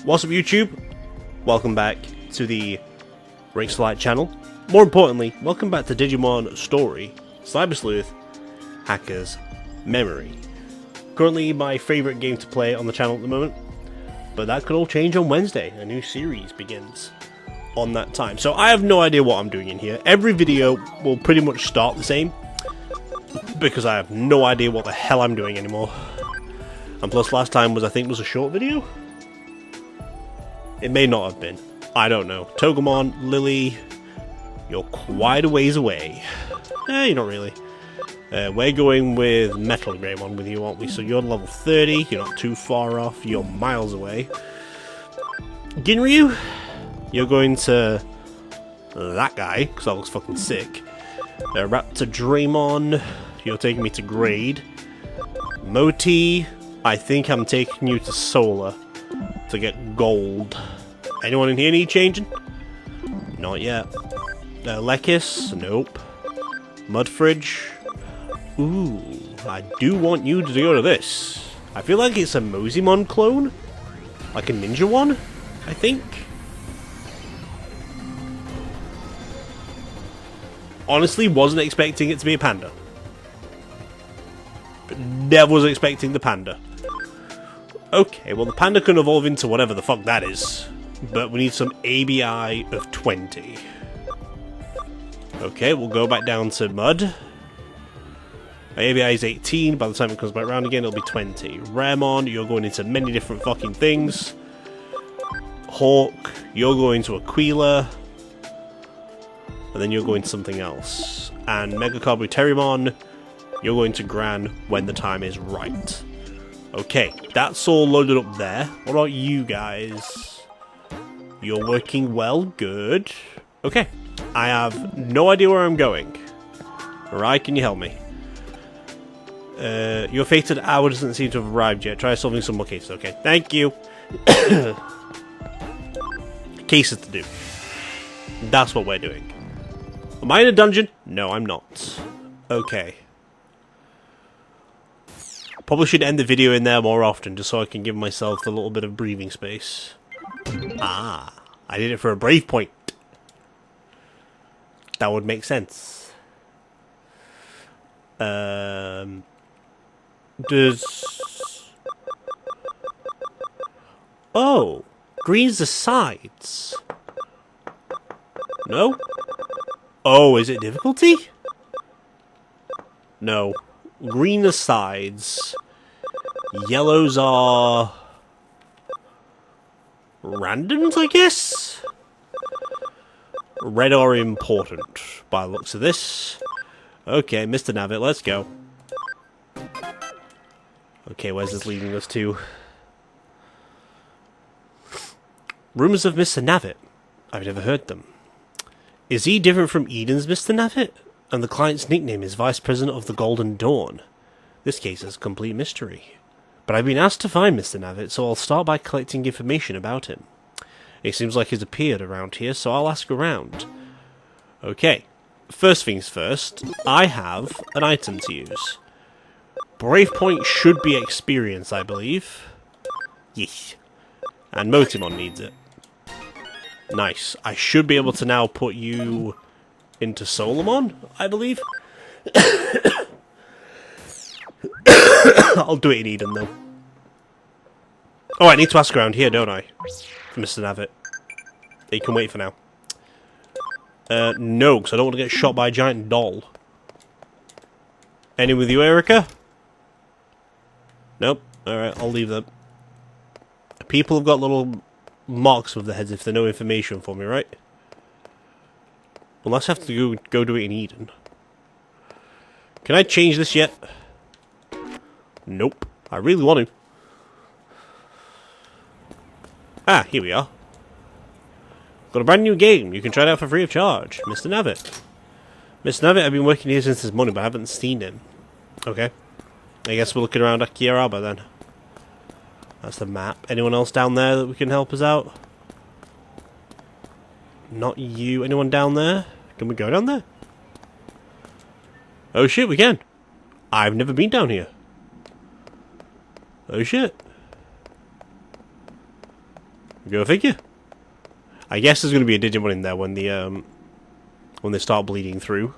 What's up, YouTube? Welcome back to the Rixxalight channel. More importantly, welcome back to Digimon Story, Cyber Sleuth, Hacker's Memory. Currently my favourite game to play on the channel at the moment, but that could all change on Wednesday. A new series begins on that time. So I have no idea what I'm doing in here. Every video will pretty much start the same, because I have no idea what the hell I'm doing anymore. And plus last time was, I think, was a short video? It may not have been. I don't know. Togemon, Lily, you're quite a ways away. You're not really. We're going with Metal Greymon with you, aren't we? So you're level 30, you're not too far off, you're miles away. Ginryu, you're going to that guy, because that looks fucking sick. Raptor Draymon, you're taking me to Grade. Moti, I think I'm taking you to Solar to get gold. Anyone in here need changing? Not yet. Lekis? Nope. Mudfridge? Ooh, I do want you to go to this. I feel like it's a Mozimon clone? Like a ninja one, I think? Honestly, wasn't expecting it to be a panda. But never was expecting the panda. Okay, well the panda can evolve into whatever the fuck that is. But we need some ABI of 20. Okay, we'll go back down to Mud. ABI is 18, by the time it comes back around again it'll be 20. Ramon, you're going into many different fucking things. Hawk, you're going to Aquila. And then you're going to something else. And Megacarbuterimon, you're going to Gran when the time is right. Okay, that's all loaded up there. What about you guys? You're working well, good. Okay, I have no idea where I'm going. Right, can you help me? Your fated hour doesn't seem to have arrived yet. Try solving some more cases. Okay, thank you. Cases to do. That's what we're doing. Am I in a dungeon? No, I'm not. Okay. Probably should end the video in there more often, just so I can give myself a little bit of breathing space. Ah, I did it for a brave point. That would make sense. Does... Oh, green's the sides. No? Oh, is it difficulty? No. Green the sides. Yellows are... randoms, I guess? Red are important, by the looks of this. Okay, Mr. Navit, let's go. Okay, where's this leading us to? Rumours of Mr. Navit. I've never heard them. Is he different from Eden's Mr. Navit? And the client's nickname is Vice President of the Golden Dawn. This case is a complete mystery. But I've been asked to find Mr. Navit, so I'll start by collecting information about him. It seems like he's appeared around here, so I'll ask around. Okay, first things first, I have an item to use. Brave Point should be experience, I believe. Yeesh. And Motimon needs it. Nice. I should be able to now put you into Solomon, I believe. I'll do it in Eden, though. Oh, I need to ask around here, don't I? For Mr. Navit. He can wait for now. No, because I don't want to get shot by a giant doll. Any with you, Erica? Nope. Alright, I'll leave them. People have got little marks with their heads if they know information for me, right? Unless I have to go do it in Eden. Can I change this yet? Nope. I really want to. Ah, here we are. Got a brand new game. You can try it out for free of charge. Mr. Navit. Mr. Navit, I've been working here since this morning, but I haven't seen him. Okay. I guess we're looking around AQUARIUM then. That's the map. Anyone else down there that we can help us out? Not you. Anyone down there? Can we go down there? Oh shit, we can. I've never been down here. Oh shit. Go figure. I guess there's going to be a Digimon in there when they start bleeding through.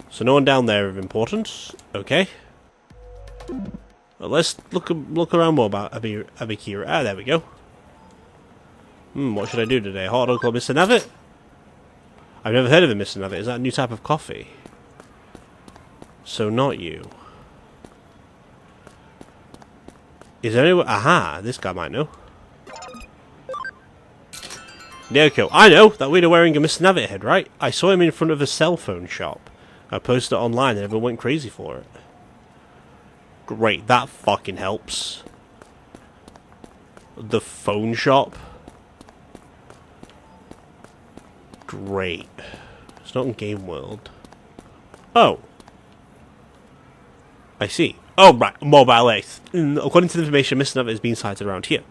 So no one down there of importance. Okay. Well, let's look around more about Abikira. Ah, there we go. What should I do today? Hot dog called Mr. Navet? I've never heard of him, Mr. Navet. Is that a new type of coffee? So not you. Is there anyone? Aha! This guy might know. Naoko. I know! That weirdo wearing a Mr. Navet head, right? I saw him in front of a cell phone shop. I posted it online and everyone went crazy for it. Great, that fucking helps. The phone shop? Great. It's not in Game World. Oh. I see. Oh, right. Mobile Ace. According to the information, Mr. Navet is being sighted around here.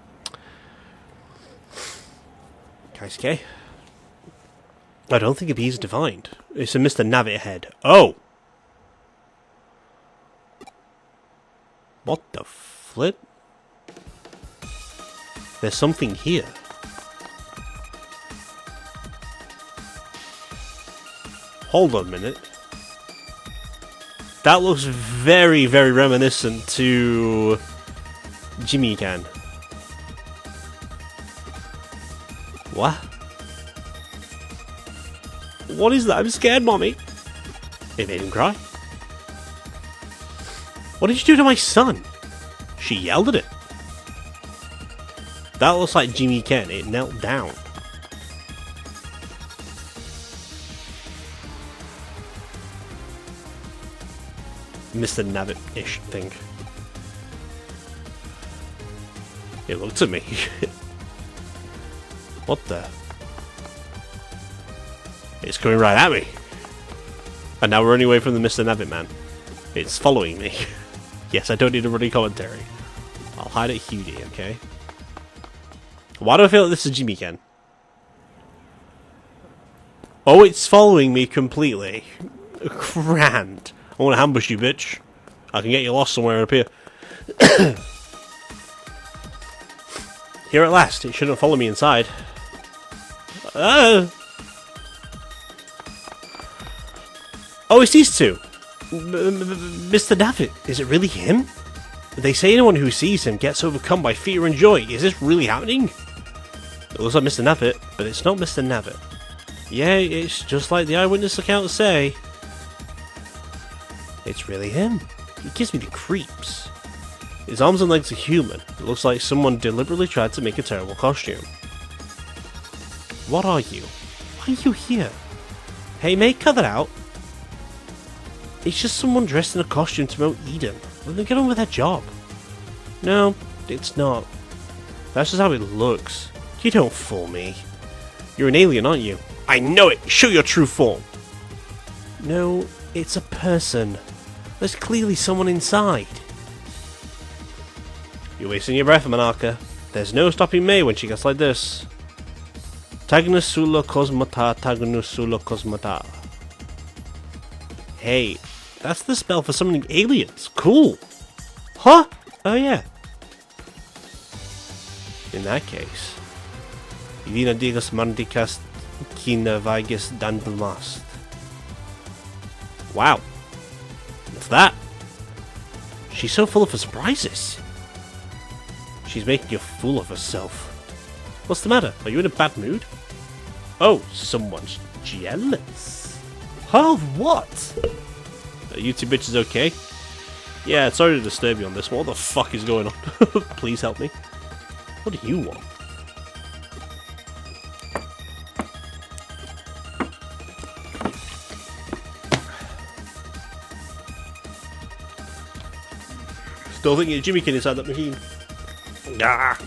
Kaisuke. I don't think a bee is defined. It's a Mr. Navet head. Oh! What the flip? There's something here. Hold on a minute. That looks very, very reminiscent to Jimmy-can. What? What is that? I'm scared, Mommy. It made him cry. What did you do to my son? She yelled at it. That looks like Jimmy-can. It knelt down. Mr. Navet-ish thing. It looked at me. What the? It's coming right at me. And now we're running away from the Mr. Navet man. It's following me. Yes, I don't need a running commentary. I'll hide it Hughie, okay? Why do I feel like this is Jimmy-can? Oh, it's following me completely. Grand. I want to ambush you, bitch. I can get you lost somewhere up here. Here at last. It shouldn't follow me inside. Oh, it's these two. Mr. Navet. Is it really him? They say anyone who sees him gets overcome by fear and joy. Is this really happening? It looks like Mr. Navet, but it's not Mr. Navet. Yeah, it's just like the eyewitness accounts say. It's really him. He gives me the creeps. His arms and legs are human. It looks like someone deliberately tried to make a terrible costume. What are you? Why are you here? Hey mate, cut that out. It's just someone dressed in a costume to promote Eden. Let them get on with their job. No, it's not. That's just how it looks. You don't fool me. You're an alien, aren't you? I know it! Show your true form! No, it's a person. There's clearly someone inside. You're wasting your breath, Manaka. There's no stopping May when she gets like this. Tagnusula Cosmata, Tagnusula Cosmata. Hey, that's the spell for summoning aliens. Cool. Huh? Oh yeah. In that case. Idina digas mandikas kina vigas dandalmast. Wow. What's that? She's so full of her surprises. She's making a fool of herself. What's the matter? Are you in a bad mood? Oh, someone's jealous. Of what? Are you two bitches okay? Yeah, sorry to disturb you on this. What the fuck is going on? Please help me. What do you want? Still thinking of Jimmy-can inside that machine. Ah.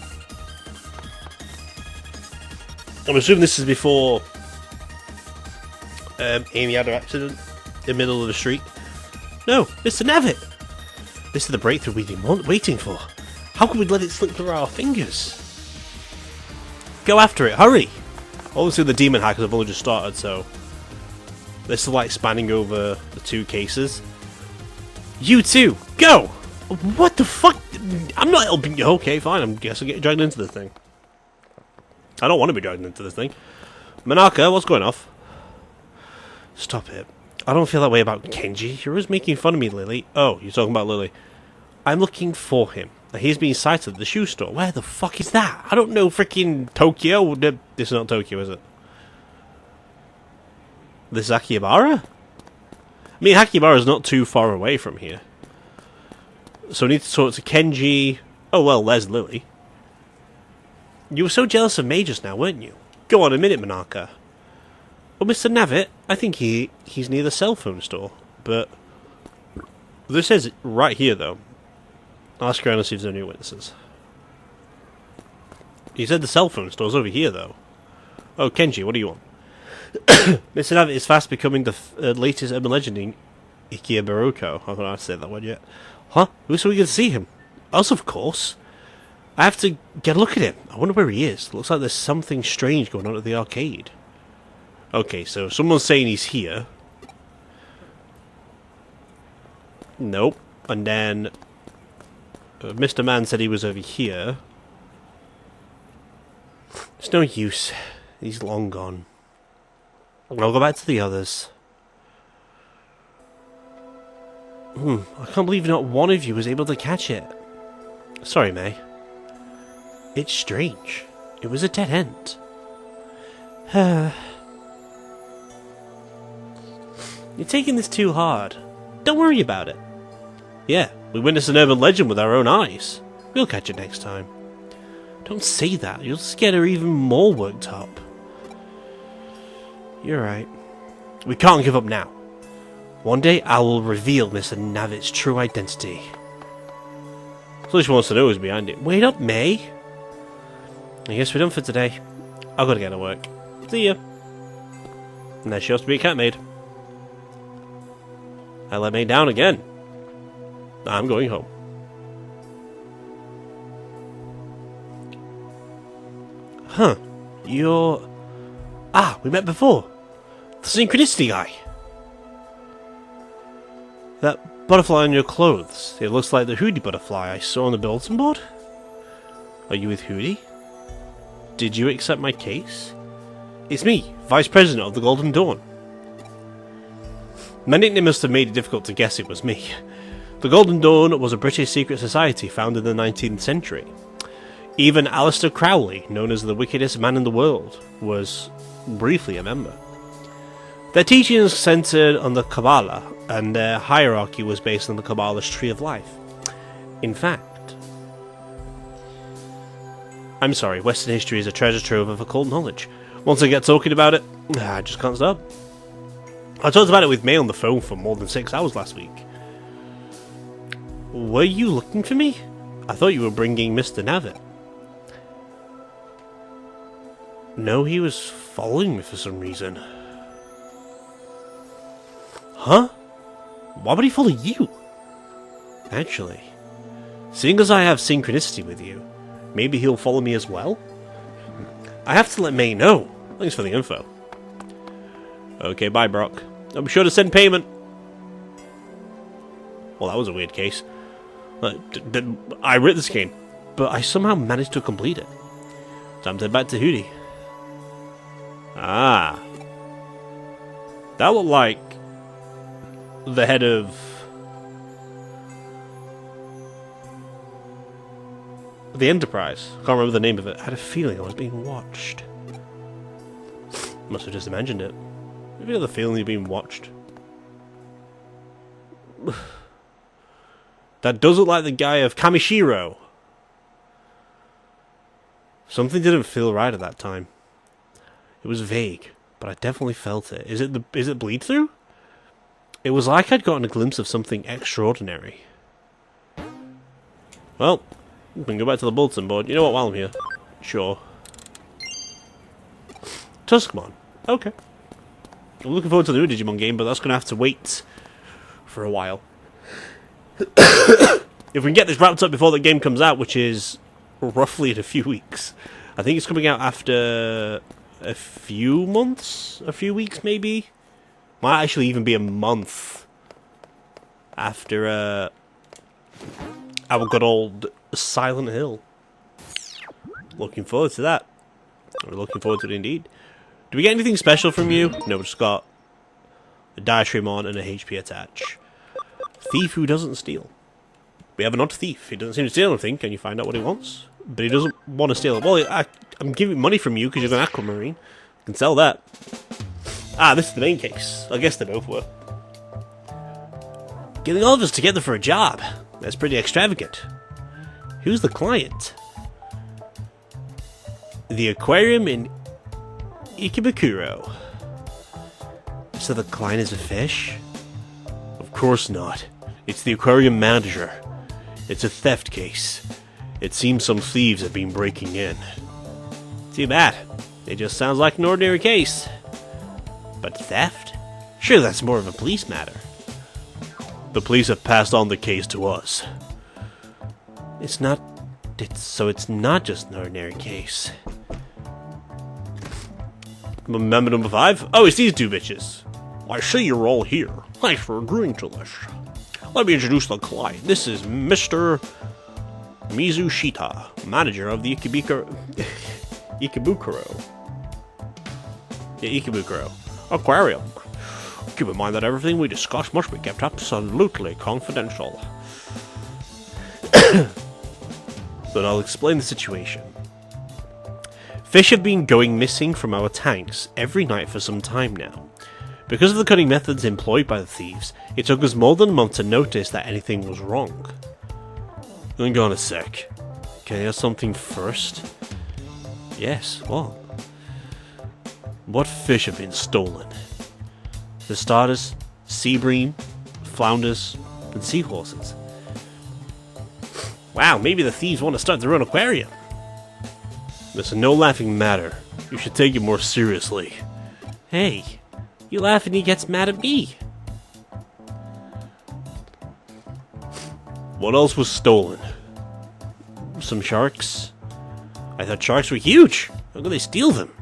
I'm assuming this is before Amy had her accident in the middle of the street. No, Mr. Navet! This is the breakthrough we've been waiting for. How could we let it slip through our fingers? Go after it, hurry! Obviously the demon hackers have only just started, so this is like spanning over the two cases. You too, go! What the fuck? I'm not helping you. Okay, fine, I guess I'll get dragged into the thing. I don't want to be dragged into this thing. Manaka, what's going off? Stop it. I don't feel that way about Kenji. You're always making fun of me, Lily. Oh, you're talking about Lily. I'm looking for him. He's being sighted at the shoe store. Where the fuck is that? I don't know freaking Tokyo. This is not Tokyo, is it? This is Akihabara? I mean, Akihabara is not too far away from here. So we need to talk to Kenji. Oh, well, there's Lily. You were so jealous of May just now, weren't you? Go on a minute, Manaka. Well, Mr. Navitt, I think he's near the cell phone store. But this says right here, though. I'll ask around and see if there's any witnesses. He said the cell phone store's over here, though. Oh, Kenji, what do you want? Mr. Navitt is fast becoming the latest urban legend in Ikiabaroko. I don't know how to say that word yet. Huh? Who's we going to see him? Us, of course. I have to get a look at him. I wonder where he is. Looks like there's something strange going on at the arcade. Okay, so someone's saying he's here. Nope. And then Mr. Man said he was over here. It's no use. He's long gone. I'll go back to the others. I can't believe not one of you was able to catch it. Sorry, May. It's strange. It was a dead end. You're taking this too hard. Don't worry about it. Yeah, we witnessed an urban legend with our own eyes. We'll catch it next time. Don't say that. You'll just get her even more worked up. You're right. We can't give up now. One day I will reveal Mr. Navitt's true identity. So she wants to know who's behind it. Wait up, May. I guess we're done for today. I've got to get to work. See ya. And there she has to be a cat maid. I let May down again. I'm going home. Huh. You're... Ah, we met before. The synchronicity guy. That butterfly on your clothes. It looks like the Hootie butterfly I saw on the bulletin board. Are you with Hootie? Did you accept my case? It's me, Vice President of the Golden Dawn. My nickname must have made it difficult to guess it was me. The Golden Dawn was a British secret society founded in the 19th century. Even Aleister Crowley, known as the wickedest man in the world, was briefly a member. Their teachings centered on the Kabbalah, and their hierarchy was based on the Kabbalah's Tree of Life. In fact... I'm sorry, Western history is a treasure trove of occult knowledge. Once I get talking about it, I just can't stop. I talked about it with May on the phone for more than 6 hours last week. Were you looking for me? I thought you were bringing Mr. Navitt. No, he was following me for some reason. Huh? Why would he follow you? Actually, seeing as I have synchronicity with you, maybe he'll follow me as well? I have to let May know. Thanks for the info. Okay, bye, Brock. I'll be sure to send payment. Well, that was a weird case. I writ this game, but I somehow managed to complete it. Time to head back to Hootie. Ah. That looked like the head of the Enterprise. Can't remember the name of it. I had a feeling I was being watched. Must have just imagined it. Maybe I had the feeling you're being watched. That does look like the guy of Kamishiro. Something didn't feel right at that time. It was vague, but I definitely felt it. Is it bleed through? It was like I'd gotten a glimpse of something extraordinary. Well, we can go back to the bulletin board. You know what, while I'm here. Sure. Tuskmon. Okay. I'm looking forward to the new Digimon game, but that's going to have to wait for a while. If we can get this wrapped up before the game comes out, which is roughly in a few weeks. I think it's coming out after a few months? A few weeks, maybe? Might actually even be a month after our good old Silent Hill. Looking forward to that. We're looking forward to it indeed. Do we get anything special from you? No, we just got a diatribe on and a HP attach. Thief who doesn't steal. We have an odd thief. He doesn't seem to steal anything. Can you find out what he wants? But he doesn't want to steal it. Well, I'm giving money from you because you're an aquamarine. I can sell that. Ah, this is the main case. I guess they both were. Getting all of us together for a job. That's pretty extravagant. Who's the client? The aquarium in Ikebukuro. So the client is a fish? Of course not. It's the aquarium manager. It's a theft case. It seems some thieves have been breaking in. Too bad. It just sounds like an ordinary case. But theft? Sure, that's more of a police matter. The police have passed on the case to us. It's not just an ordinary case. Member number 5? Oh, it's these two bitches. I see you're all here. Thanks for agreeing to this. Let me introduce the client. This is Mr. Mizushita, manager of the Ikebukuro. Yeah, Ikebukuro Aquarium. Keep in mind that everything we discuss must be kept absolutely confidential. But I'll explain the situation. Fish have been going missing from our tanks every night for some time now. Because of the cunning methods employed by the thieves, it took us more than a month to notice that anything was wrong. Hang on a sec. Can I have something first? Yes, what? What fish have been stolen? For starters, sea bream, flounders, and seahorses. Wow, maybe the thieves want to start their own aquarium. This is no laughing matter. You should take it more seriously. Hey, you laugh and he gets mad at me. What else was stolen? Some sharks? I thought sharks were huge. How could they steal them?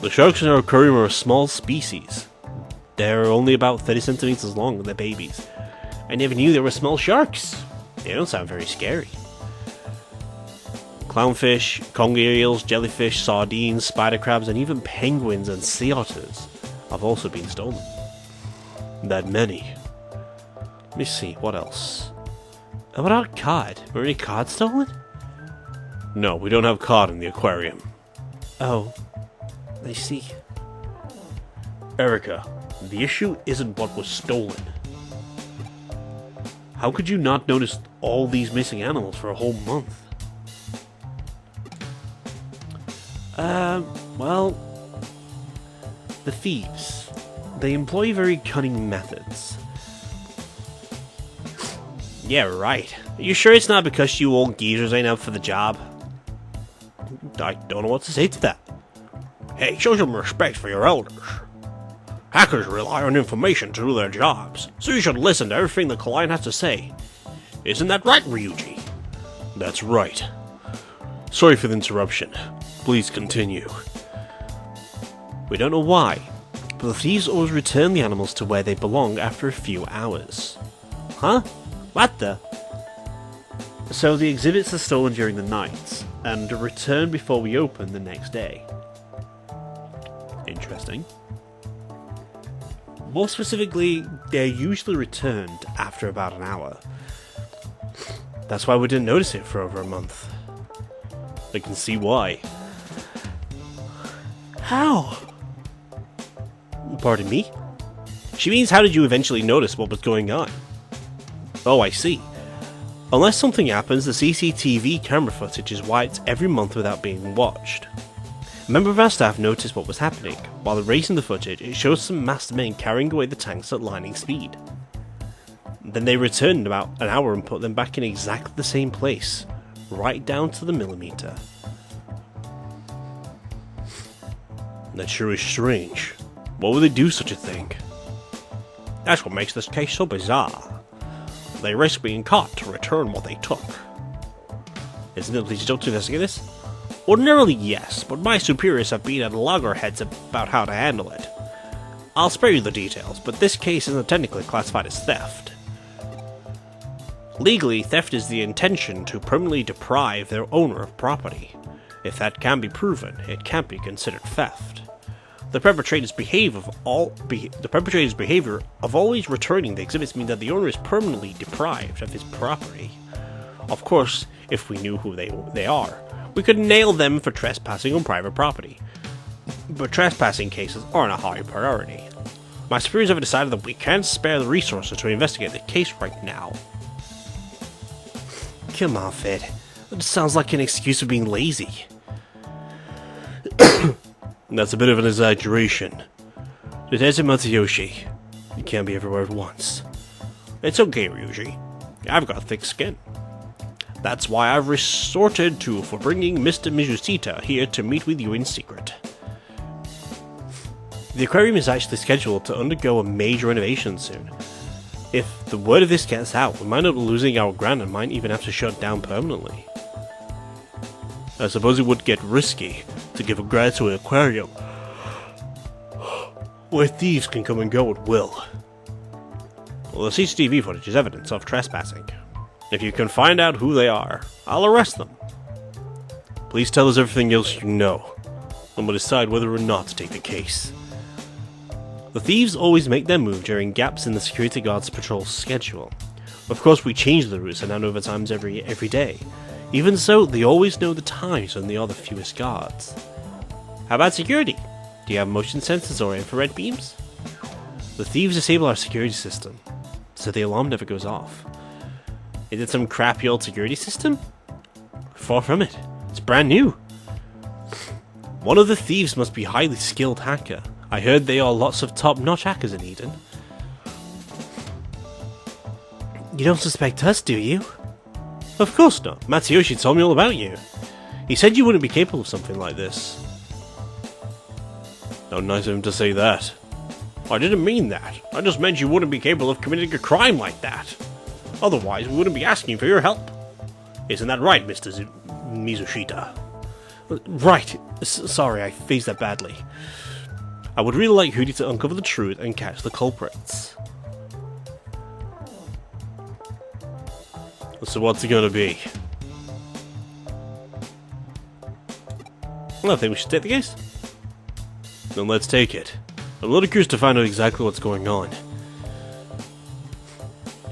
The sharks in our aquarium are a small species. They're only about 30 centimeters long and they're babies. I never knew there were small sharks. They don't sound very scary. Clownfish, conger eels, jellyfish, sardines, spider crabs, and even penguins and sea otters have also been stolen. That many. Let me see, what else? What about cod? Were any cod stolen? No, we don't have cod in the aquarium. Oh, I see. Erica, the issue isn't what was stolen. How could you not notice all these missing animals for a whole month? Well, the thieves. They employ very cunning methods. Yeah, right. Are you sure it's not because you old geezers ain't up for the job? I don't know what to say to that. Hey, show some respect for your elders. Hackers rely on information to do their jobs, so you should listen to everything the client has to say. Isn't that right, Ryuji? That's right. Sorry for the interruption. Please continue. We don't know why, but the thieves always return the animals to where they belong after a few hours. Huh? What the? So the exhibits are stolen during the night, and return before we open the next day. Interesting. More specifically, they're usually returned after about an hour. That's why we didn't notice it for over a month. I can see why. How? Pardon me? She means how did you eventually notice what was going on? Oh, I see. Unless something happens, the CCTV camera footage is wiped every month without being watched. A member of our staff noticed what was happening. While erasing the footage, it shows some masked men carrying away the tanks at lightning speed. Then they returned in about an hour and put them back in exactly the same place, right down to the millimeter. That sure is strange. Why would they do such a thing? That's what makes this case so bizarre. They risk being caught to return what they took. Isn't it legitimate to investigate this? Ordinarily, yes, but my superiors have been at loggerheads about how to handle it. I'll spare you the details, but this case isn't technically classified as theft. Legally, theft is the intention to permanently deprive their owner of property. If that can be proven, it can't be considered theft. The perpetrator's behavior of always returning the exhibits mean that the owner is permanently deprived of his property. Of course, if we knew who they are, we could nail them for trespassing on private property. But trespassing cases aren't a high priority. My superiors have decided that we can't spare the resources to investigate the case right now. Come on, Fed. That sounds like an excuse for being lazy. That's a bit of an exaggeration. Detective Matsuyoshi, you can't be everywhere at once. It's okay, Ryuji. I've got thick skin. That's why I've resorted to for bringing Mr. Mizushita here to meet with you in secret. The aquarium is actually scheduled to undergo a major renovation soon. If the word of this gets out, we might end up losing our grant and might even have to shut down permanently. I suppose it would get risky to give a grant to an aquarium where thieves can come and go at will. Well, the CCTV footage is evidence of trespassing. If you can find out who they are, I'll arrest them. Please tell us everything else you know, and we'll decide whether or not to take the case. The thieves always make their move during gaps in the security guard's patrol schedule. Of course, we change the routes and hand over times every day. Even so, they always know the times when there are the fewest guards. How about security? Do you have motion sensors or infrared beams? The thieves disable our security system, so the alarm never goes off. Is it some crappy old security system? Far from it. It's brand new. One of the thieves must be a highly skilled hacker. I heard there are lots of top-notch hackers in Eden. You don't suspect us, do you? Of course not. Matsuyoshi told me all about you. He said you wouldn't be capable of something like this. How nice of him to say that. I didn't mean that. I just meant you wouldn't be capable of committing a crime like that. Otherwise, we wouldn't be asking for your help. Isn't that right, Mr. Mizushita? Right. Sorry, I phrased that badly. I would really like Hootie to uncover the truth and catch the culprits. So what's it gonna be? Well, I think we should take the case. Then let's take it. I'm a little curious to find out exactly what's going on.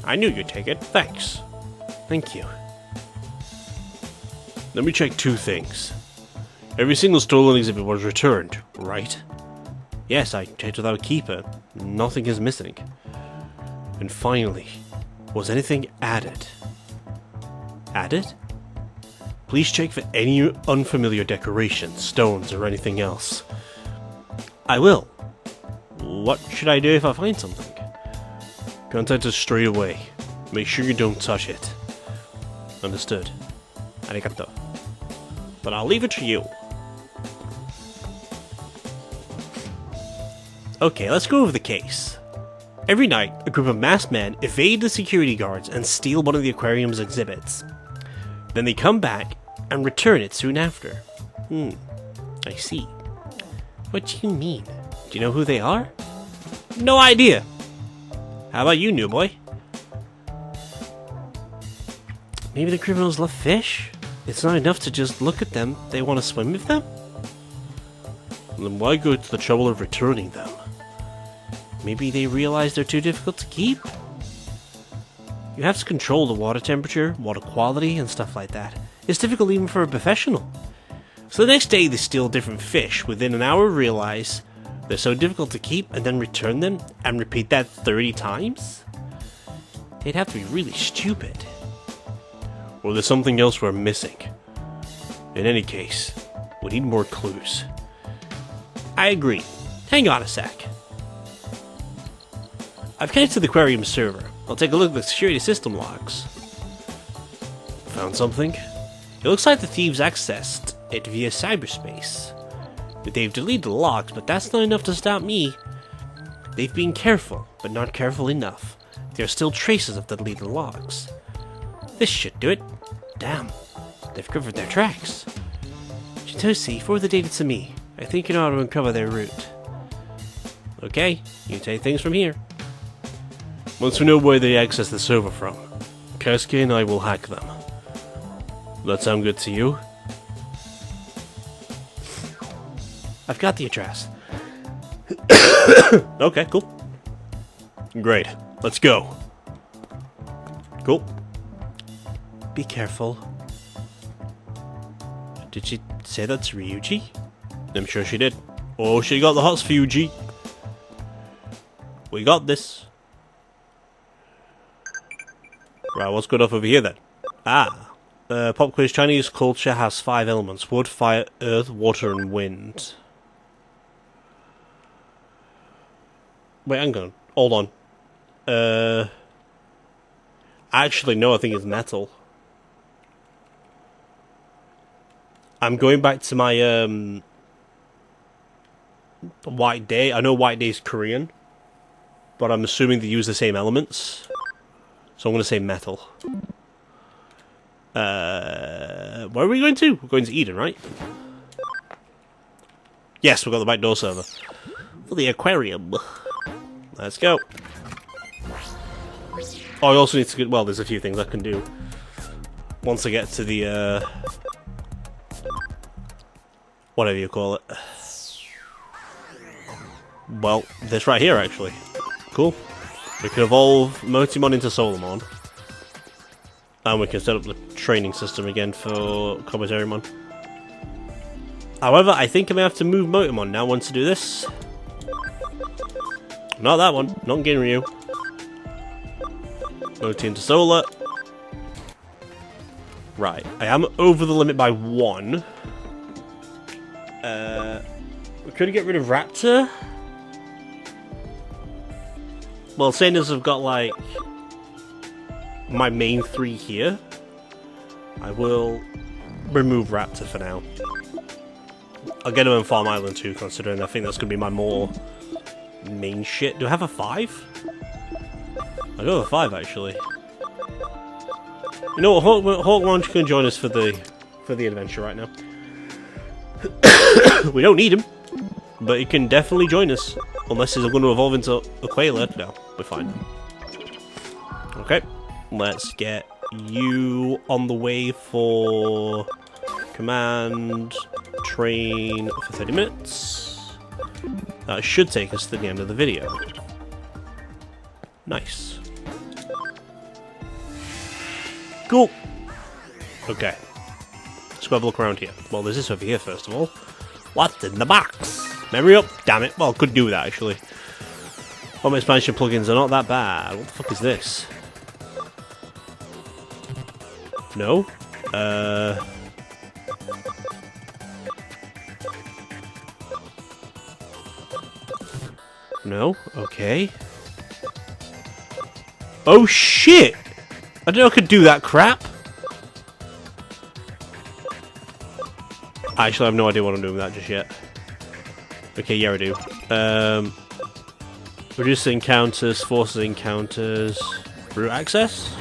I knew you'd take it. Thanks. Thank you. Let me check two things. Every single stolen exhibit was returned, right? Yes, I checked with our keeper. Nothing is missing. And finally, was anything added? Added? Please check for any unfamiliar decorations, stones, or anything else. I will. What should I do if I find something? Contact us straight away. Make sure you don't touch it. Understood. Arigato. But I'll leave it to you. Okay, let's go over the case. Every night, a group of masked men evade the security guards and steal one of the aquarium's exhibits. Then they come back and return it soon after. I see. What do you mean? Do you know who they are? No idea! How about you, new boy? Maybe the criminals love fish? It's not enough to just look at them, they want to swim with them? Then why go to the trouble of returning them? Maybe they realize they're too difficult to keep? You have to control the water temperature, water quality, and stuff like that. It's difficult even for a professional. So the next day they steal different fish, within an hour realize they're so difficult to keep, and then return them, and repeat that 30 times? They'd have to be really stupid. Or there's something else we're missing. In any case, we need more clues. I agree. Hang on a sec. I've connected to the aquarium server. I'll take a look at the security system logs. Found something? It looks like the thieves accessed it via cyberspace. They've deleted the logs, but that's not enough to stop me. They've been careful, but not careful enough. There are still traces of the deleted logs. This should do it. Damn, they've covered their tracks. Chitosi, forward the data to me. I think you know how to uncover their route. Okay, you take things from here. Once we know where they access the server from, Kasuke and I will hack them. That sound good to you? I've got the address. Okay, cool. Great. Let's go. Cool. Be careful. Did she say that's Ryuji? I'm sure she did. Oh, she got the hots for Yuji. We got this. Right, what's good off over here then? Ah. Pop quiz. Chinese culture has 5 elements. Wood, fire, earth, water, and wind. Wait, hang on. Hold on. Actually, no, I think it's metal. I'm going back to my, White Day. I know White Day is Korean, but I'm assuming they use the same elements. So I'm going to say metal. Where are we going to? We're going to Eden, right? Yes, we've got the back door server. For the aquarium. Let's go. Oh, I also need to get... Well, there's a few things I can do. Once I get to the, whatever you call it. Well, this right here, actually. Cool. We can evolve Motimon into Solomon. And we can set up the training system again for Commissariumon. However, I think I may have to move Motimon now once to do this. Not that one. Not Ginryu. Moti into Solar. Right. I am over the limit by 1. We could get rid of Raptor. Well, seeing as I've got, like, my main 3 here, I will remove Raptor for now. I'll get him in Farm Island too, considering I think that's going to be my more main shit. Do I have a 5? I do have a 5, actually. You know what, Hawk can join us for the adventure right now. We don't need him, but he can definitely join us. Unless he's going to evolve into a Quailer. No, we're fine. Okay, let's get you on the way for command train for 30 minutes. That should take us to the end of the video. Nice. Cool. Okay. Let's go have a look around here. Well, there's this over here first of all. What's in the box? Memory up? Damn it. Well, could do that actually. Home expansion plugins are not that bad. What the fuck is this? No? No? Okay. Oh shit! I didn't know I could do that crap! Actually, I have no idea what I'm doing with that just yet. Okay, yeah I do. Reduce encounters, forces encounters, route access?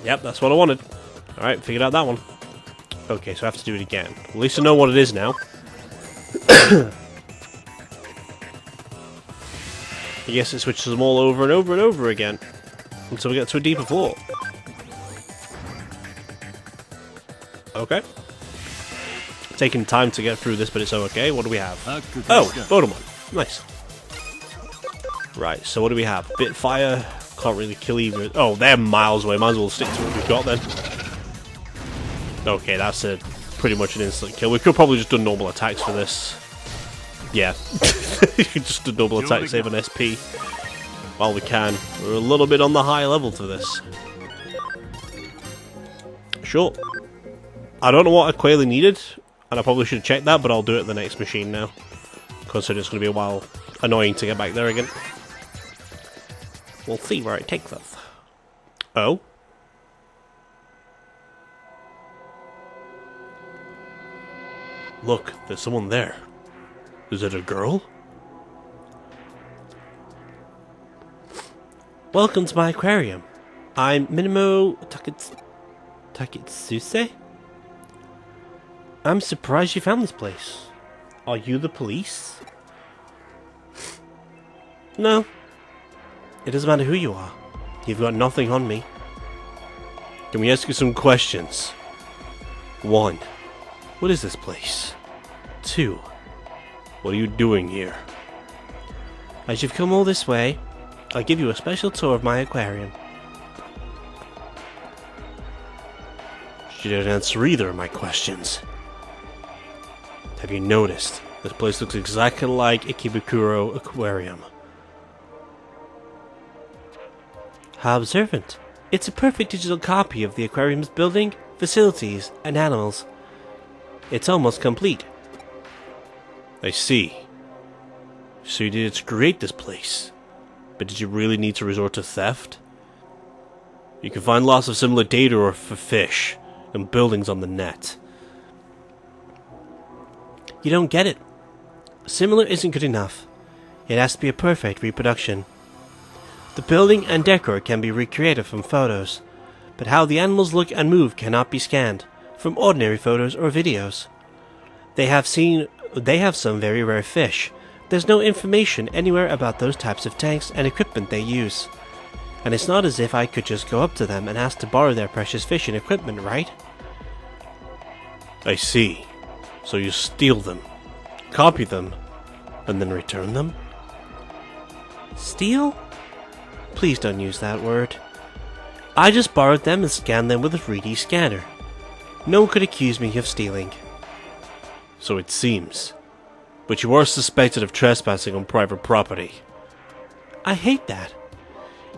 Yep, that's what I wanted. Alright, figured out that one. Okay, so I have to do it again. At least I know what it is now. I guess it switches them all over and over and over again. Until we get to a deeper floor. Okay. Taking time to get through this, but it's okay. What do we have? Oh, Bodemon. Nice. Right, so what do we have? Bitfire. Can't really kill either. Oh, they're miles away. Might as well stick to what we've got then. Okay, that's pretty much an instant kill. We could probably just do normal attacks for this. Yeah. You could just do normal attacks, save an SP. While we can. We're a little bit on the high level for this. Sure. I don't know what Aqualia needed, and I probably should have checked that, but I'll do it at the next machine now. Considering it's going to be a while annoying to get back there again. We'll see where it takes us. Oh? Look, there's someone there. Is it a girl? Welcome to my aquarium. I'm Minimo Takitsuse? I'm surprised you found this place. Are you the police? No. It doesn't matter who you are. You've got nothing on me. Can we ask you some questions? 1. What is this place? 2. What are you doing here? As you've come all this way, I'll give you a special tour of my aquarium. She didn't answer either of my questions. Have you noticed? This place looks exactly like Ikebukuro Aquarium. How observant. It's a perfect digital copy of the aquarium's building, facilities, and animals. It's almost complete. I see. So you did to create this place. But did you really need to resort to theft? You can find lots of similar data or for fish and buildings on the net. You don't get it. Similar isn't good enough. It has to be a perfect reproduction. The building and decor can be recreated from photos, but how the animals look and move cannot be scanned from ordinary photos or videos. They have some very rare fish. There's no information anywhere about those types of tanks and equipment they use. And it's not as if I could just go up to them and ask to borrow their precious fish and equipment, right? I see. So you steal them, copy them, and then return them? Steal? Please don't use that word. I just borrowed them and scanned them with a 3D scanner. No one could accuse me of stealing. So it seems. But you are suspected of trespassing on private property. I hate that.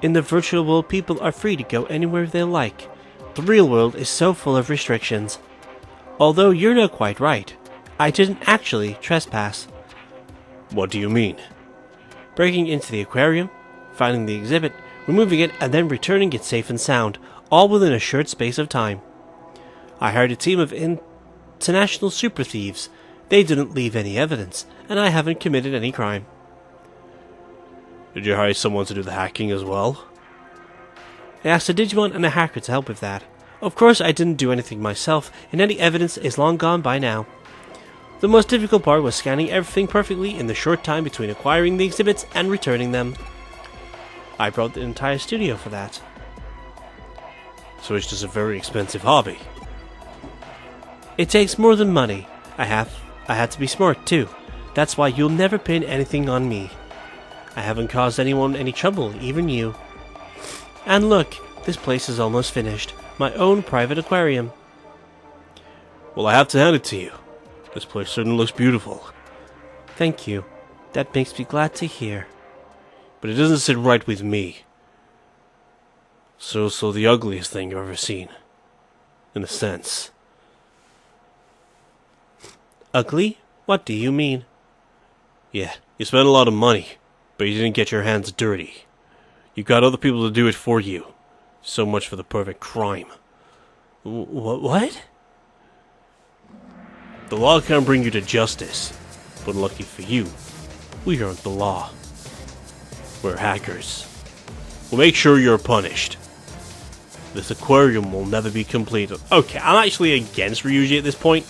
In the virtual world, people are free to go anywhere they like. The real world is so full of restrictions. Although you're not quite right. I didn't actually trespass. What do you mean? Breaking into the aquarium, finding the exhibit, removing it, and then returning it safe and sound, all within a short space of time. I hired a team of international super thieves. They didn't leave any evidence, and I haven't committed any crime. Did you hire someone to do the hacking as well? I asked a Digimon and a hacker to help with that. Of course I didn't do anything myself, and any evidence is long gone by now. The most difficult part was scanning everything perfectly in the short time between acquiring the exhibits and returning them. I brought the entire studio for that. So it's just a very expensive hobby. It takes more than money. I had to be smart too. That's why you'll never pin anything on me. I haven't caused anyone any trouble, even you. And look, this place is almost finished. My own private aquarium. Well, I have to hand it to you. This place certainly looks beautiful. Thank you. That makes me glad to hear. But it doesn't sit right with me. So the ugliest thing you've ever seen. In a sense. Ugly? What do you mean? Yeah, you spent a lot of money, but you didn't get your hands dirty. You got other people to do it for you. So much for the perfect crime. What? The law can't bring you to justice, but lucky for you, we aren't the law. We're hackers. We'll make sure you're punished. This aquarium will never be completed. Okay, I'm actually against Ryuji at this point.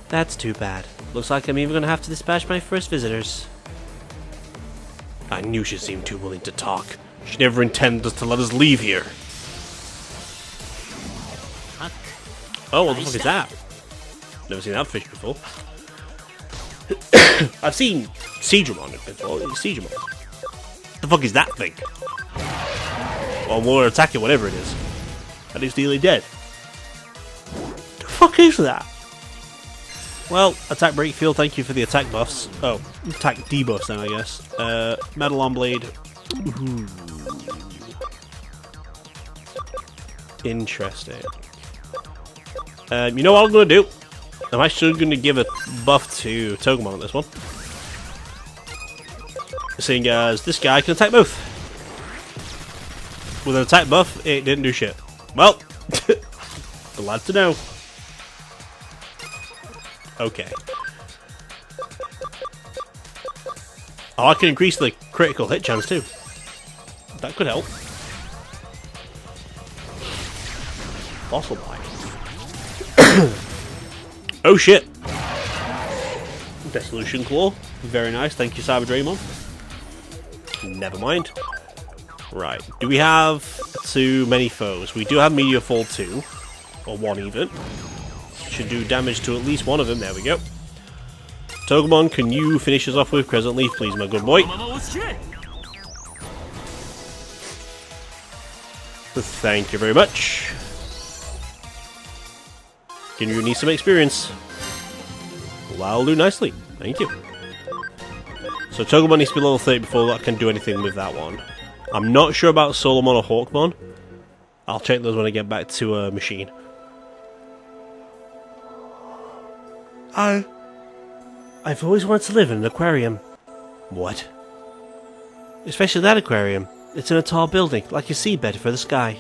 That's too bad. Looks like I'm even gonna have to dispatch my first visitors. I knew she seemed too willing to talk. She never intended to let us leave here. Oh, what the fuck is that? Never seen that fish before. I've seen Digimon before. Digimon. The fuck is that thing? Well, we'll attack it, whatever it is. And it's nearly dead. The fuck is that? Well, attack break field, thank you for the attack buffs. Oh, attack debuffs then, I guess. Metal on blade. Ooh. Interesting. You know what I'm going to do? I'm actually going to give a buff to Togemon on this one. Seeing as this guy can attack both. With an attack buff, it didn't do shit. Well, glad to know. Okay. Oh, I can increase the critical hit chance too. That could help. Fossil Bite. Oh shit! Dissolution Claw. Very nice, thank you, Cyber Draymon. Never mind. Right. Do we have too many foes? We do have Meteor Fall 2. Or 1 even. Should do damage to at least one of them. There we go. Togemon, can you finish us off with Crescent Leaf, please, my good boy? Thank you very much. Can you need some experience? That'll do nicely. Thank you. So Togemon needs to be level 30 before I can do anything with that one. I'm not sure about Solomon or Hawkmon. I'll check those when I get back to a machine. I've always wanted to live in an aquarium. What? Especially that aquarium. It's in a tall building, like a seabed for the sky.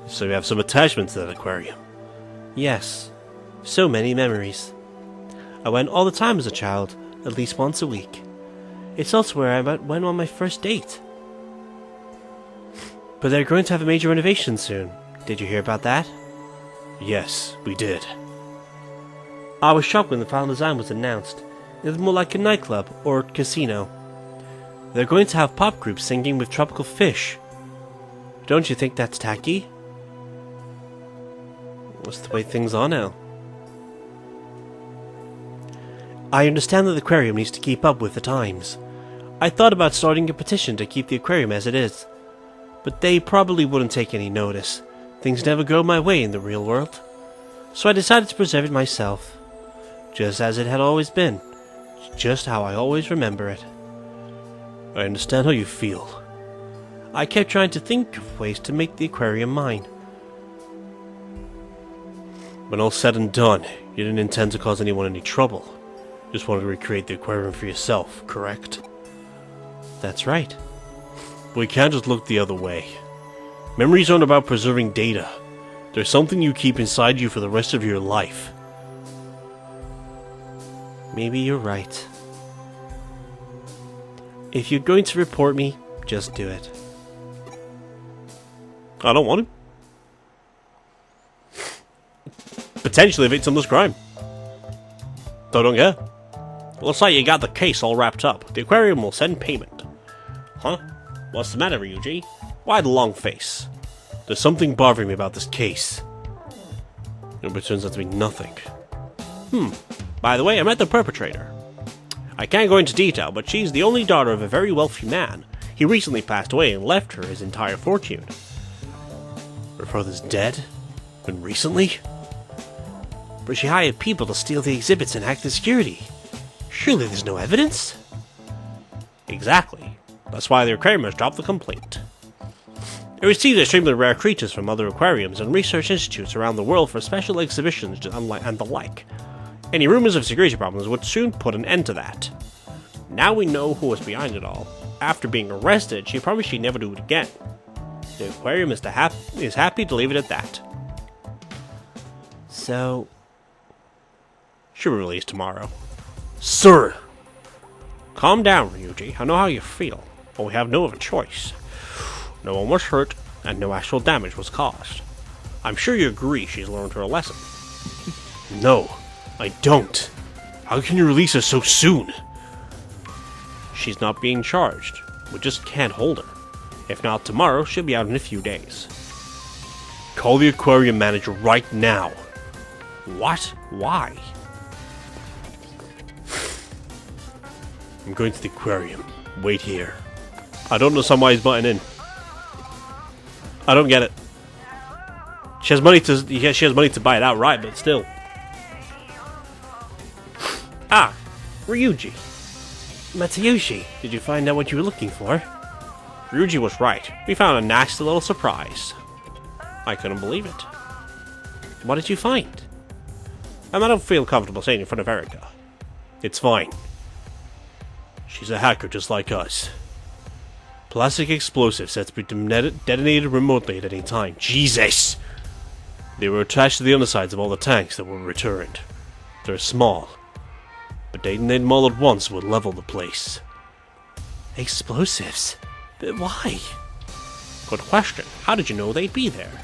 So you have some attachment to that aquarium? Yes. So many memories. I went all the time as a child, at least once a week. It's also where I went on my first date. But they're going to have a major renovation soon. Did you hear about that? Yes, we did. I was shocked when the final design was announced. It was more like a nightclub or casino. They're going to have pop groups singing with tropical fish. Don't you think that's tacky? What's the way things are now? I understand that the aquarium needs to keep up with the times. I thought about starting a petition to keep the aquarium as it is. But they probably wouldn't take any notice. Things never go my way in the real world. So I decided to preserve it myself. Just as it had always been. Just how I always remember it. I understand how you feel. I kept trying to think of ways to make the aquarium mine. When all said and done, you didn't intend to cause anyone any trouble. Just wanted to recreate the aquarium for yourself, correct? That's right. We can't just look the other way. Memories aren't about preserving data. There's something you keep inside you for the rest of your life. Maybe you're right. If you're going to report me, just do it. I don't want to. Potentially a victimless crime. So I don't care. Looks like you got the case all wrapped up. The aquarium will send payment. Huh? What's the matter, Ryuji? Why the long face? There's something bothering me about this case. It turns out to be nothing. By the way, I met the perpetrator. I can't go into detail, but she's the only daughter of a very wealthy man. He recently passed away and left her his entire fortune. Her father's dead? And recently? But she hired people to steal the exhibits and hack the security. Surely there's no evidence? Exactly. That's why the aquarium has dropped the complaint. It received extremely rare creatures from other aquariums and research institutes around the world for special exhibitions and the like. Any rumors of security problems would soon put an end to that. Now we know who was behind it all. After being arrested, she promised she'd never do it again. The aquarium is happy to leave it at that. So... she'll be released tomorrow. Sir! Calm down, Ryuji. I know how you feel, but we have no other choice. No one was hurt, and no actual damage was caused. I'm sure you agree she's learned her lesson. No, I don't. How can you release her so soon? She's not being charged. We just can't hold her. If not tomorrow, she'll be out in a few days. Call the aquarium manager right now. What? Why? I'm going to the aquarium. Wait here. I don't understand why he's butting in. I don't get it. She has money to buy it outright, but still. Ah, Ryuji. Matsuyushi, did you find out what you were looking for? Ryuji was right. We found a nasty little surprise. I couldn't believe it. What did you find? I don't feel comfortable saying in front of Erica. It's fine. She's a hacker just like us. Plastic explosive sets to be detonated remotely at any time. Jesus! They were attached to the undersides of all the tanks that were returned. They're small, but detonating them all at once would level the place. Explosives? But why? Good question. How did you know they'd be there?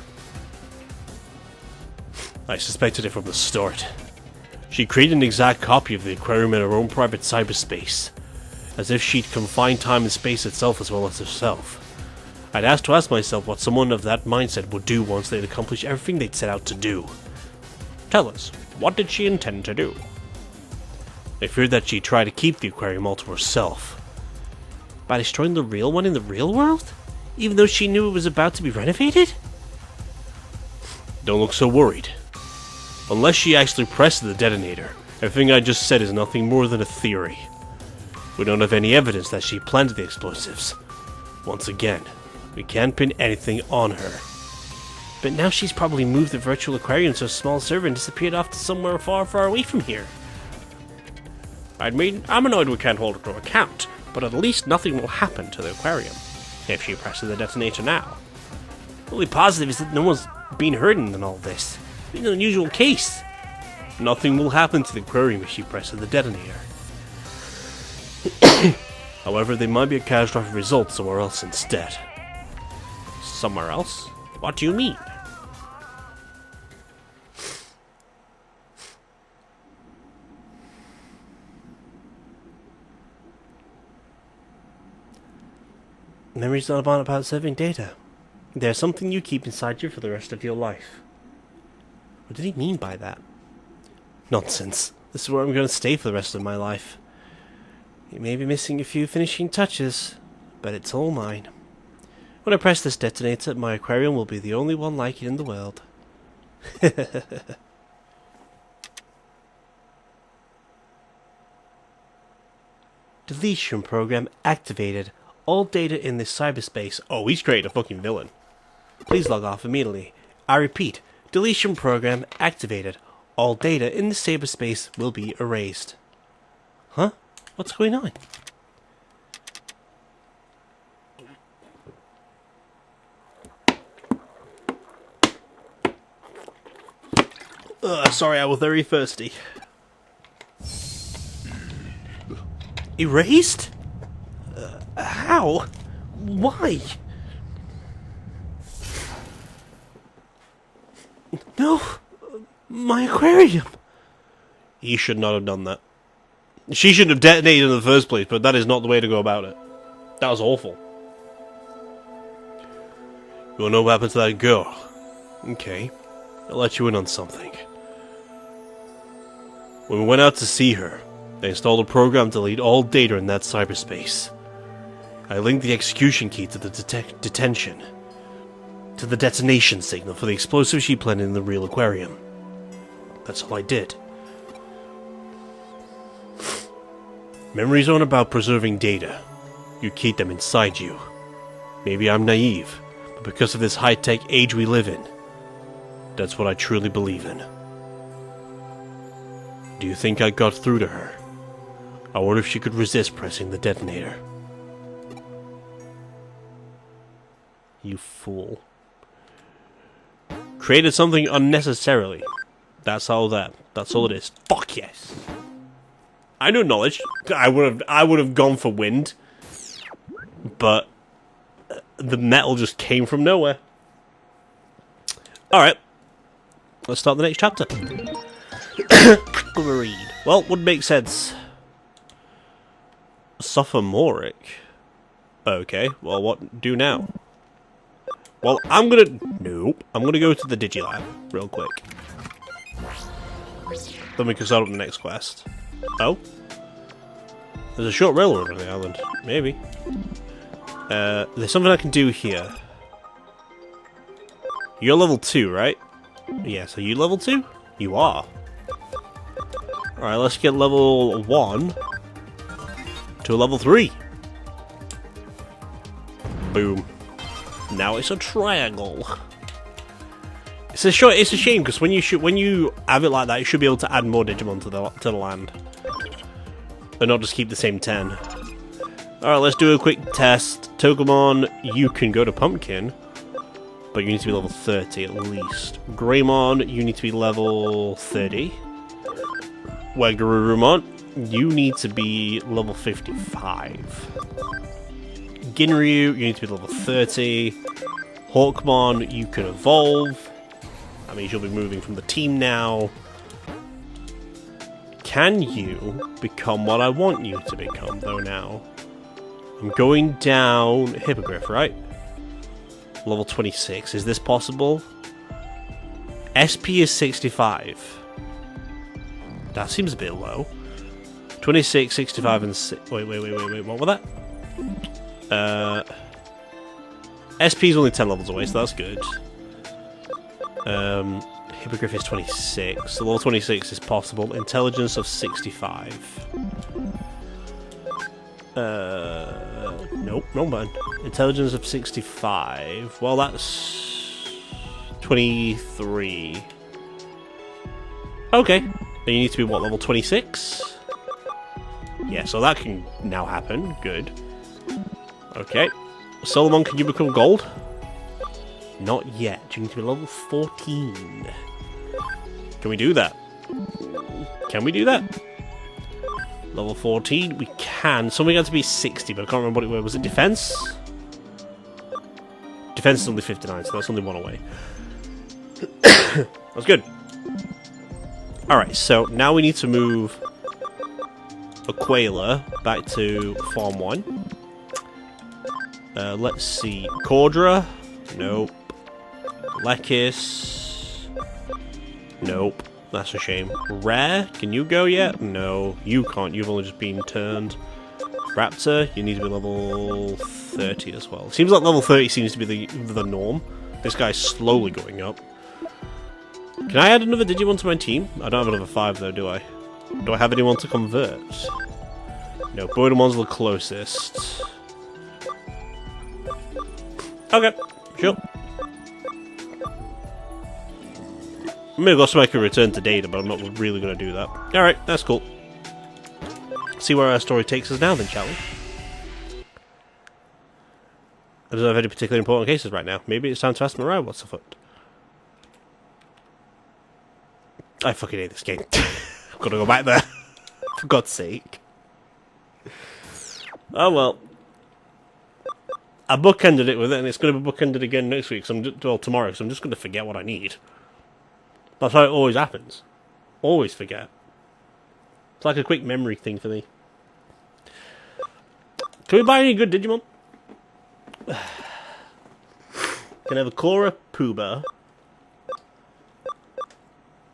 I suspected it from the start. She created an exact copy of the aquarium in her own private cyberspace, as if she'd confined time and space itself as well as herself. I'd have to ask myself what someone of that mindset would do once they'd accomplished everything they'd set out to do. Tell us, what did she intend to do? I feared that she'd try to keep the aquarium all to herself. By destroying the real one in the real world? Even though she knew it was about to be renovated? Don't look so worried. Unless she actually pressed the detonator, everything I just said is nothing more than a theory. We don't have any evidence that she planted the explosives. Once again, we can't pin anything on her. But now she's probably moved the virtual aquarium to a small server and disappeared off to somewhere far, far away from here. I mean, I'm annoyed we can't hold her to account, but at least nothing will happen to the aquarium if she presses the detonator now. The only positive is that no one's been hurt in all this. It's an unusual case. Nothing will happen to the aquarium if she presses the detonator. However, there might be a catastrophic result somewhere else instead. Somewhere else? What do you mean? Memory's not about saving data. There's something you keep inside you for the rest of your life. What did he mean by that? Nonsense. This is where I'm going to stay for the rest of my life. You may be missing a few finishing touches, but it's all mine. When I press this detonator, my aquarium will be the only one like it in the world. Deletion program activated. All data in this cyberspace. Oh, he's created a fucking villain. Please log off immediately. I repeat, deletion program activated. All data in the cyberspace will be erased. Huh? What's going on? Sorry, I was very thirsty. Erased? How? Why? No! My aquarium! He should not have done that. She shouldn't have detonated in the first place, but that is not the way to go about it. That was awful. You wanna know what happened to that girl? Okay, I'll let you in on something. When we went out to see her, they installed a program to delete all data in that cyberspace. I linked the execution key to the detention, to the detonation signal for the explosive she planted in the real aquarium. That's all I did. Memories aren't about preserving data. You keep them inside you. Maybe I'm naive, but because of this high-tech age we live in, that's what I truly believe in. Do you think I got through to her? I wonder if she could resist pressing the detonator. You fool. Created something unnecessarily. That's all it is. Fuck yes. I know knowledge. I would have gone for wind. But the metal just came from nowhere. Alright. Let's start the next chapter. Read. Well, would make sense. Sophomoric. Okay, well what do now? Well, I'm gonna go to the Digilab real quick. Then we can start up the next quest. Oh? There's a short railroad on the island. Maybe. There's something I can do here. You're level 2, right? Yes, are you level 2? You are. Alright, let's get level 1 to level 3. Boom. Now it's a triangle. It's a shame because when you have it like that, you should be able to add more Digimon to the land, and not just keep the same 10. All right, let's do a quick test. Togemon, you can go to Pumpkin, but you need to be level 30 at least. Greymon, you need to be level 30. Wagurumon, you need to be level 55. Ginryu, you need to be level 30. Hawkmon, you can evolve. I mean, you'll be moving from the team now. Can you become what I want you to become, though, now? I'm going down Hippogriff, right? Level 26. Is this possible? SP is 65. That seems a bit low. 26, 65, and wait. What was that? SP is only 10 levels away, so that's good. Hippogriff is 26. So level 26 is possible. Intelligence of 65. Nope, wrong button. Intelligence of 65. Well, that's 23. Okay. Then you need to be, what, level 26? Yeah, so that can now happen. Good. Okay. Solomon, can you become gold? Not yet. You need to be level 14. Can we do that? Can we do that? Level 14? We can. Something had to be 60, but I can't remember what it was. Was it defense? Defense is only 59, so that's only one away. That's good. Alright, so now we need to move Aquila back to Farm 1. Let's see. Cordra? Nope. Lekis? Nope. That's a shame. Rare? Can you go yet? No. You can't. You've only just been turned. Raptor? You need to be level 30 as well. Seems like level 30 seems to be the norm. This guy's slowly going up. Can I add another Digimon to my team? I don't have another 5 though, do I? Do I have anyone to convert? No, Bodemon's the closest. Okay, sure. I'm gonna go so I can return to data, but I'm not really gonna do that. Alright, that's cool. See where our story takes us now then, shall we? I don't have any particularly important cases right now. Maybe it's time to ask Mariah what's afoot. I fucking hate this game. I've got to go back there. For God's sake. Oh well. I bookended it with it, and it's going to be bookended again next week. Well, tomorrow, so I'm just going to forget what I need. That's how it always happens. Always forget. It's like a quick memory thing for me. Can we buy any good Digimon? Can I have a Cora Puba?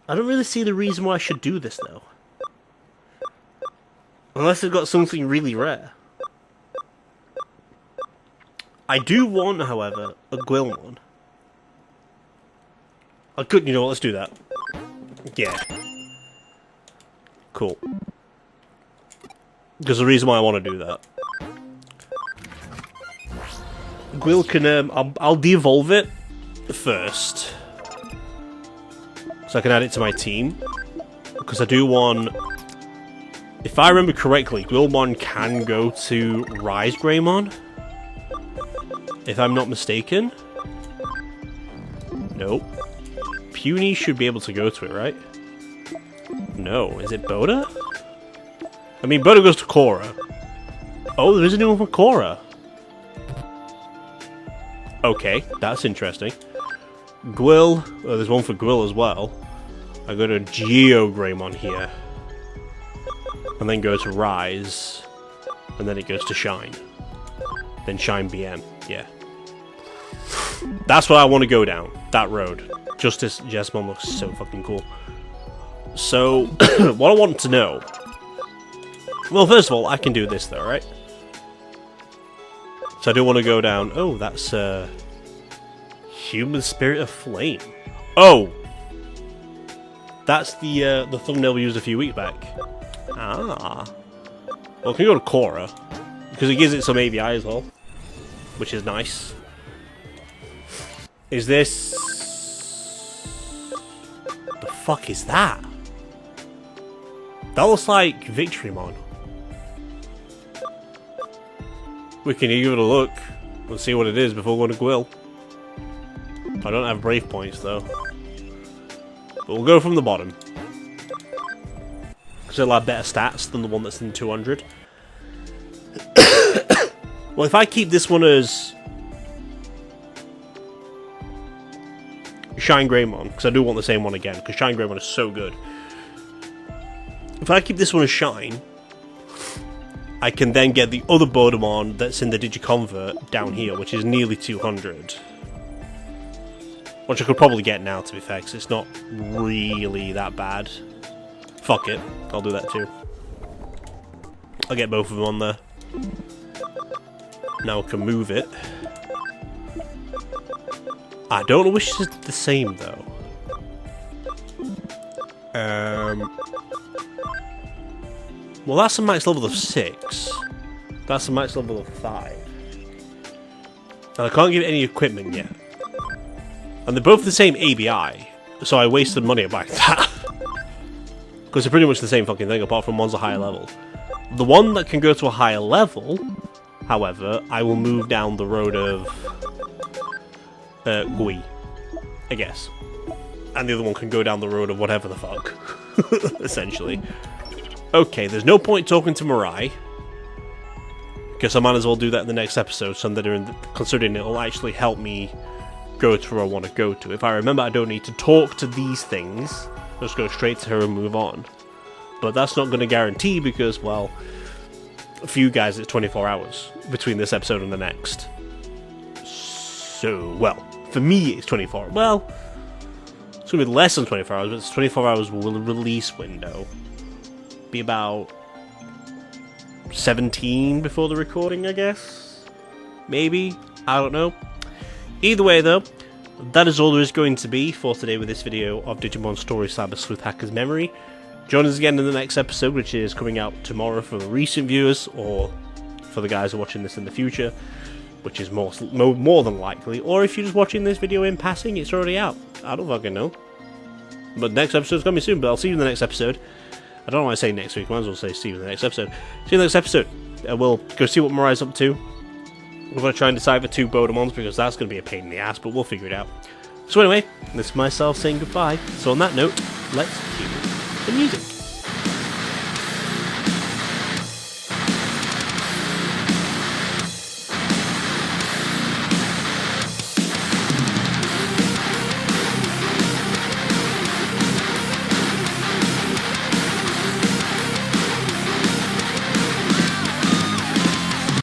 I don't really see the reason why I should do this, though. Unless they've got something really rare. I do want, however, a Guilmon. I could, you know what, let's do that. Yeah. Cool. Because the reason why I want to do that. Gwil can, I'll de-evolve it first. So I can add it to my team. Because I do want... If I remember correctly, Gwilmon can go to Rise Greymon. If I'm not mistaken. Nope. Puny should be able to go to it, right? No. Is it Boda? I mean, Boda goes to Cora. Oh, there is a new one for Cora. Okay, that's interesting. Gwil. Oh, there's one for Gwil as well. I go to Geo Greymon here. And then go to Rise. And then it goes to Shine. Then Shine BM. Yeah. That's what I want to go down. That road. Justice Jesmon looks so fucking cool. So, what I want to know... Well, first of all, I can do this though, right? So I do want to go down... Oh, that's, Human Spirit of Flame. Oh! That's the thumbnail we used a few weeks back. Ah. Well, can we go to Cora? Because it gives it some ABI as well. Which is nice. Is this... The fuck is that? That looks like Victorymon. We can give it a look. Let's see what it is before going to Gwil. I don't have Brave points though. But we'll go from the bottom. Because it'll have better stats than the one that's in 200. Well, if I keep this one as Shine Greymon, because I do want the same one again, because Shine Greymon is so good. If I keep this one as Shine, I can then get the other Bodemon that's in the Digiconvert down here, which is nearly 200. Which I could probably get now, to be fair, because it's not really that bad. Fuck it, I'll do that too. I'll get both of them on there. Now I can move it. I don't know which is the same, though. Well, that's a max level of 6. That's a max level of 5. And I can't give it any equipment yet. And they're both the same ABI, so I wasted money buying that. Because they're pretty much the same fucking thing, apart from one's a higher level. The one that can go to a higher level, however, I will move down the road of Gui, I guess. And the other one can go down the road of whatever the fuck, essentially. Okay, there's no point talking to Mirai, because I might as well do that in the next episode, considering it'll actually help me go to where I want to go to. If I remember, I don't need to talk to these things, just go straight to her and move on. But that's not going to guarantee, because, well, for you guys it's 24 hours between this episode and the next. So, well, for me it's 24. Well, it's going to be less than 24 hours, but it's 24 hours will release window. Be about 17 before the recording, I guess? Maybe? I don't know. Either way, though, that is all there is going to be for today with this video of Digimon Story Cyber Sleuth Hacker's Memory. Join us again in the next episode, which is coming out tomorrow for the recent viewers, or for the guys who are watching this in the future, which is more than likely. Or if you're just watching this video in passing, it's already out. I don't fucking know. But next episode's coming soon, but I'll see you in the next episode. I don't know why I say next week, I might as well say see you in the next episode. See you in the next episode. We'll go see what Mirai's up to. We're going to try and decide for 2 Bodemons, because that's going to be a pain in the ass, but we'll figure it out. So anyway, this is myself saying goodbye. So on that note, let's cue the music.